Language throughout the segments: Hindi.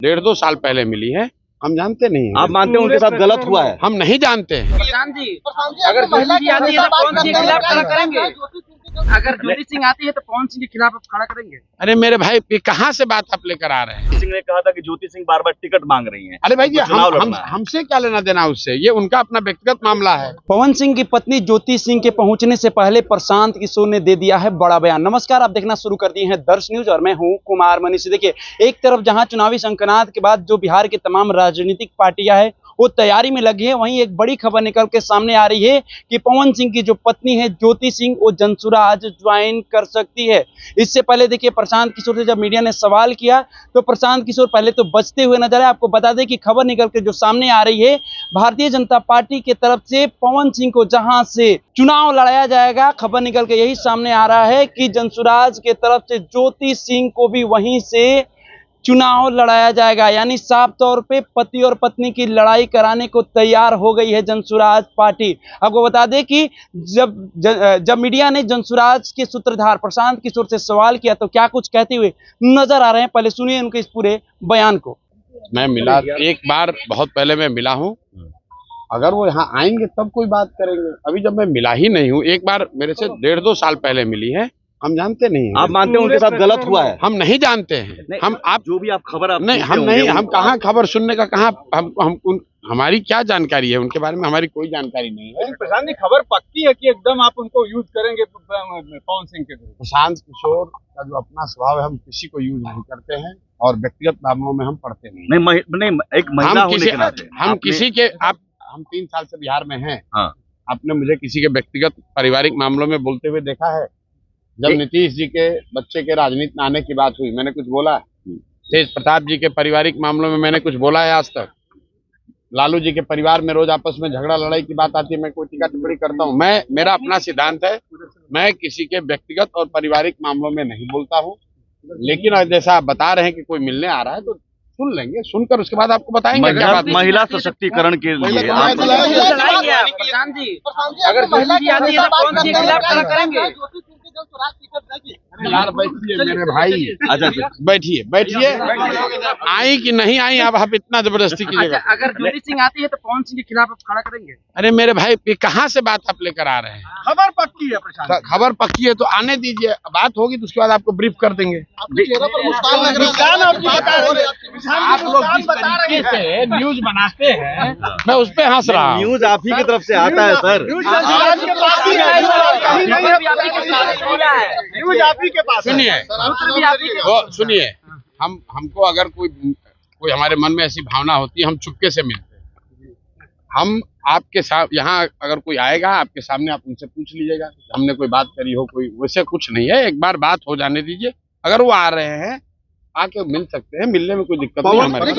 डेढ़ दो साल पहले मिली है। हम जानते नहीं हैं। आप मानते हैं उनके साथ गलत हुआ है? हम नहीं जानते हैं। प्रशांत जी, अगर ज्योति सिंह आती है तो पवन सिंह के खिलाफ खड़ा करेंगे? अगर ज्योति सिंह आती है तो पवन सिंह के खिलाफ आप खड़ा करेंगे? अरे मेरे भाई, ये कहाँ से बात आप लेकर आ रहे हैं? सिंह ने कहा था कि ज्योति सिंह बार बार टिकट मांग रही हैं। अरे भाई, ये चुनाव लड़ना है। हमसे क्या लेना देना उससे? ये उनका अपना व्यक्तिगत मामला है। पवन सिंह की पत्नी ज्योति सिंह के पहुंचने से पहले प्रशांत किशोर ने दे दिया है बड़ा बयान। नमस्कार, आप देखना शुरू कर दिए हैं दर्श न्यूज और मैं हूं कुमार मनीष। देखिए, एक तरफ जहां चुनावी संकनात के बाद जो बिहार की तमाम राजनीतिक पार्टियां हैं वो तैयारी में लगी है, वहीं एक बड़ी खबर निकल के सामने आ रही है कि पवन सिंह की जो पत्नी है ज्योति सिंह वो जनसुरा आज ज्वाइन कर सकती है। इससे पहले देखिए, प्रशांत किशोर से जब मीडिया ने सवाल किया तो प्रशांत किशोर पहले तो बचते हुए नजर आए। आपको बता दें कि खबर निकल के जो सामने आ रही है, भारतीय जनता पार्टी की तरफ से पवन सिंह को जहां से चुनाव लड़ाया जाएगा, खबर निकल के यही सामने आ रहा है कि जनसुराज के तरफ से ज्योति सिंह को भी वहीं से चुनाव लड़ाया जाएगा। यानी साफ तौर पे पति और पत्नी की लड़ाई कराने को तैयार हो गई है जनसुराज पार्टी। आपको बता दें कि जब मीडिया ने जनसुराज के सूत्रधार प्रशांत किशोर से सवाल किया तो क्या कुछ कहते हुए नजर आ रहे हैं, पहले सुनिए उनके इस पूरे बयान को। मैं मिला एक बार, बहुत पहले मैं मिला हूँ। अगर वो यहाँ आएंगे तब कोई बात करेंगे। अभी जब मैं मिला ही नहीं हूँ, एक बार मेरे से डेढ़ दो साल पहले मिली है। हम जानते नहीं हैं। आप मानते हैं उनके साथ गलत हुआ है? हम नहीं जानते हैं। हम आप जो भी आप खबर आप नहीं, हम नहीं, हम कहाँ खबर सुनने का कहाँ हमारी क्या जानकारी है उनके बारे में? हमारी कोई जानकारी नहीं है। प्रशांत जी, खबर पक्की है कि एकदम आप उनको यूज करेंगे पवन सिंह के विरुद्ध? प्रशांत किशोर का जो अपना स्वभाव है, हम किसी को यूज नहीं करते हैं और व्यक्तिगत मामलों में हम पढ़ते नहीं। नहीं, एक महिला होने के नाते हम किसी के हम 3 साल से बिहार में हैं। हाँ। आपने मुझे किसी के व्यक्तिगत पारिवारिक मामलों में बोलते हुए देखा है? जब नीतीश जी के बच्चे के राजनीति में आने की बात हुई, मैंने कुछ बोला? तेज प्रताप जी के पारिवारिक मामलों में मैंने कुछ बोला है आज तक? लालू जी के परिवार में रोज आपस में झगड़ा लड़ाई की बात आती है, मैं कोई टीका टिप्पणी करता हूँ? मेरा अपना सिद्धांत है, मैं किसी के व्यक्तिगत और पारिवारिक मामलों में नहीं बोलता हूँ। लेकिन जैसा आप बता रहे हैं कि कोई मिलने आ रहा है, तो सुन लेंगे, सुनकर उसके बाद आपको बताएंगे क्या बात है। महिला सशक्तिकरण के लिए प्रशांत जी, अगर ज्योति सिंह आती है तो पवन सिंह के खिलाफ खड़ा करेंगे? यार बैठिए मेरे भाई। अच्छा, बैठिए। आई कि नहीं आई, आप इतना जबरदस्ती कीजिएगा। अगर ज्योति सिंह आती है तो पवन सिंह के खिलाफ आप खड़ा करेंगे? अरे मेरे भाई, ये कहाँ से बात आप लेकर आ रहे हैं? खबर पक्की है प्रशांत। खबर पक्की है तो आने दीजिए, बात होगी तो उसके बाद आपको ब्रीफ कर देंगे। आप लोग जिस तरीके से न्यूज बनाते हैं, मैं उस पर हंस रहा हूँ। न्यूज आप ही की तरफ से आता है सर। सुनिए, हमको अगर कोई हमारे मन में ऐसी भावना होती है, हम चुपके से मिलते हैं। हम आपके साथ यहाँ अगर कोई आएगा आपके सामने, आप उनसे पूछ लीजिएगा हमने कोई बात करी हो, कोई वैसे कुछ नहीं है। एक बार बात हो जाने दीजिए। अगर वो आ रहे हैं आके मिल सकते हैं, मिलने में कोई दिक्कत नहीं हमारे।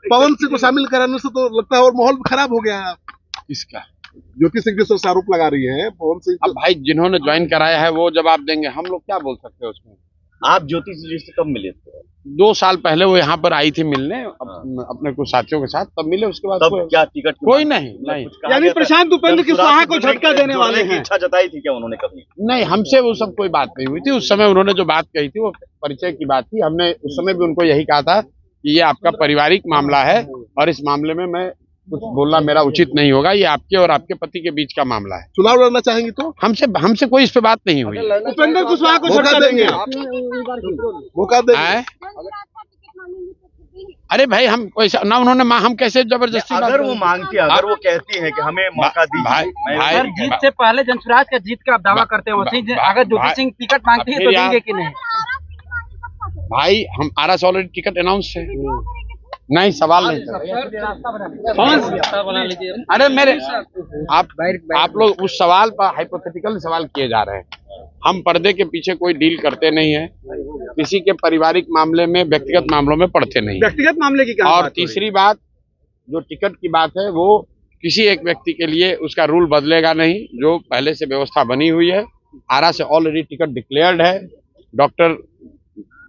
पवन सिंह को शामिल कराने से तो लगता है और माहौल खराब हो गया है। किसका? ज्योति सिंह के साथ आरोप लगा रही है पवन सिंह। अब भाई, जिन्होंने ज्वाइन कराया है वो जवाब देंगे, हम लोग क्या बोल सकते हैं उसमें? आप ज्योति जी से कब मिले थे? 2 साल पहले वो यहाँ पर आई थी मिलने अपने कुछ साथियों के साथ, तब मिले। उसके बाद क्या टिकट? कोई नहीं। यानी प्रशांत उपेंद्र कुशवाहा को झटका देने वाले हैं। इच्छा जताई थी क्या उन्होंने कभी? नहीं, हमसे वो सब कोई बात नहीं हुई थी। उस समय उन्होंने जो बात कही थी वो परिचय की बात थी। हमने उस समय भी उनको यही कहा था कि ये आपका पारिवारिक मामला है और इस मामले में मैं कुछ बोलना मेरा उचित नहीं होगा। ये आपके और आपके पति के बीच का मामला है। चुनाव लड़ना चाहेंगे तो हमसे कोई इस पे बात नहीं हुई। उपेंद्र कुशवाहा को झटका देंगे, मौका देंगे। अरे भाई, हम ऐसा ना, उन्होंने हम कैसे जबरदस्ती? अगर वो मांगती है, अगर वो कहती है कि हमें मौका दीजिए। सर, जीत से पहले जनसुराज का जीत का आप दावा करते हैं, वैसे अगर ज्योति सिंह टिकट मांगती है तो देंगे कि नहीं? भाई, हम आरा से ऑलरेडी टिकट अनाउंस है। नहीं, सवाल नहीं कर। अरे मेरे आप लोग उस सवाल पर हाइपोथेटिकल सवाल किए जा रहे हैं। हम पर्दे के पीछे कोई डील करते नहीं है, किसी के पारिवारिक मामले में, व्यक्तिगत मामलों में पड़ते नहीं। व्यक्तिगत मामले की क्या? और तीसरी बात, जो टिकट की बात है वो किसी एक व्यक्ति के लिए उसका रूल बदलेगा नहीं। जो पहले से व्यवस्था बनी हुई है, आरा से ऑलरेडी टिकट डिक्लेयर्ड है। डॉक्टर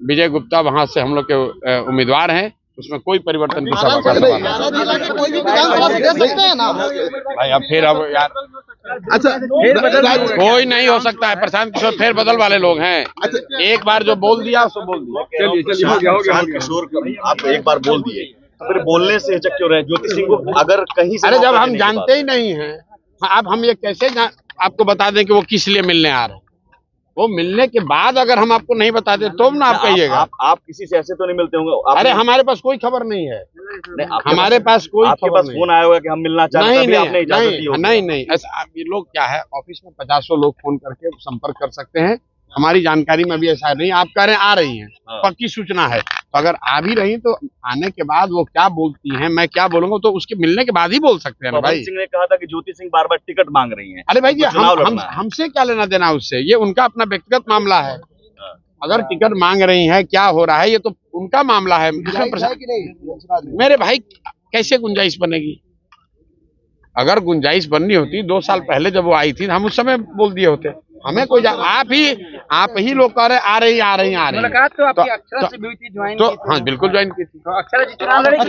विजय गुप्ता वहां से हम लोग के उम्मीदवार हैं। उसमें कोई परिवर्तन की सभा का सवाल नहीं। कोई भी विधानसभा से दे सकते हैं ना भाई अब यार अच्छा कोई नहीं हो सकता है। प्रशांत किशोर फेर बदल वाले लोग हैं। एक बार जो बोल दिया उसको बोल दिया। चलिए हो गया प्रशांत किशोर आप एक बार बोल दिए, फिर बोलने से हिचक क्यों रहे? ज्योति सिंह को अगर कहीं से अरे जब हम जानते ही नहीं हैं, अब हम ये कैसे आपको बता दें कि वो किस लिए मिलने आ रहे हैं? वो मिलने के बाद अगर हम आपको नहीं बताते तो ना आप कहिएगा। आप किसी से ऐसे तो नहीं मिलते होंगे? अरे हमारे पास कोई खबर नहीं है। हमारे पास कोई आपके पास फोन आया होगा कि हम मिलना चाहते हैं, नहीं आपने इजाजत दी होगी? नहीं ऐसा ये लोग क्या है, ऑफिस में 50 लोग फोन करके संपर्क कर सकते हैं। हमारी जानकारी में भी ऐसा नहीं। आप कह रहे हैं आ रही हैं, पक्की सूचना है, तो अगर आ भी रही तो आने के बाद वो क्या बोलती हैं, मैं क्या बोलूंगा, तो उसके मिलने के बाद ही बोल सकते हैं ना भाई। पवन सिंह ने कहा था कि ज्योति सिंह बार बार टिकट मांग रही हैं। अरे भाई ये हम हमसे क्या लेना देना उससे? ये उनका अपना व्यक्तिगत मामला है। अगर टिकट मांग रही है, क्या हो रहा है, ये तो उनका मामला है। मेरे भाई कैसे गुंजाइश बनेगी? अगर गुंजाइश बननी होती 2 साल पहले जब वो आई थी, हम उस समय बोल दिए होते। हमें कोई आप ही लोग कह रहे आ रही मुलाकात तो आपकी अक्षरा से भी हुई थी, ज्वाइन तो की थी। हाँ बिल्कुल ज्वाइन की थी। तो अक्षरा जी चुनाव लड़ेगी।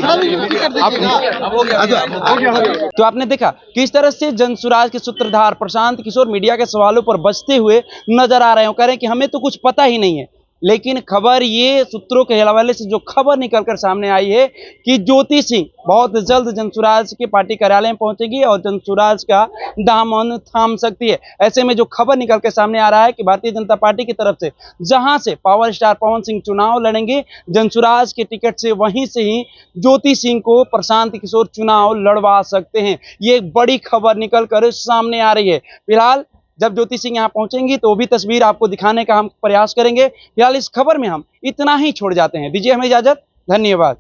तो आपने देखा किस तरह से जनसुराज के सूत्रधार प्रशांत किशोर मीडिया के सवालों पर बचते हुए नजर आ रहे हैं। कह रहे हैं कि हमें तो कुछ पता ही नहीं है, लेकिन खबर ये सूत्रों के हवाले से जो खबर निकलकर सामने आई है कि ज्योति सिंह बहुत जल्द जनसुराज के पार्टी कार्यालय में पहुंचेगी और जनसुराज का दामन थाम सकती है। ऐसे में जो खबर निकल के सामने आ रहा है कि भारतीय जनता पार्टी की तरफ से जहां से पावर स्टार पवन सिंह चुनाव लड़ेंगे जनसुराज के टिकट से, वहीं से ही ज्योति सिंह को प्रशांत किशोर चुनाव लड़वा सकते हैं। ये एक बड़ी खबर निकल कर सामने आ रही है। फिलहाल जब ज्योति सिंह यहाँ पहुंचेंगी तो भी तस्वीर आपको दिखाने का हम प्रयास करेंगे। फिलहाल इस खबर में हम इतना ही छोड़ जाते हैं। दीजिए हमें इजाजत, धन्यवाद।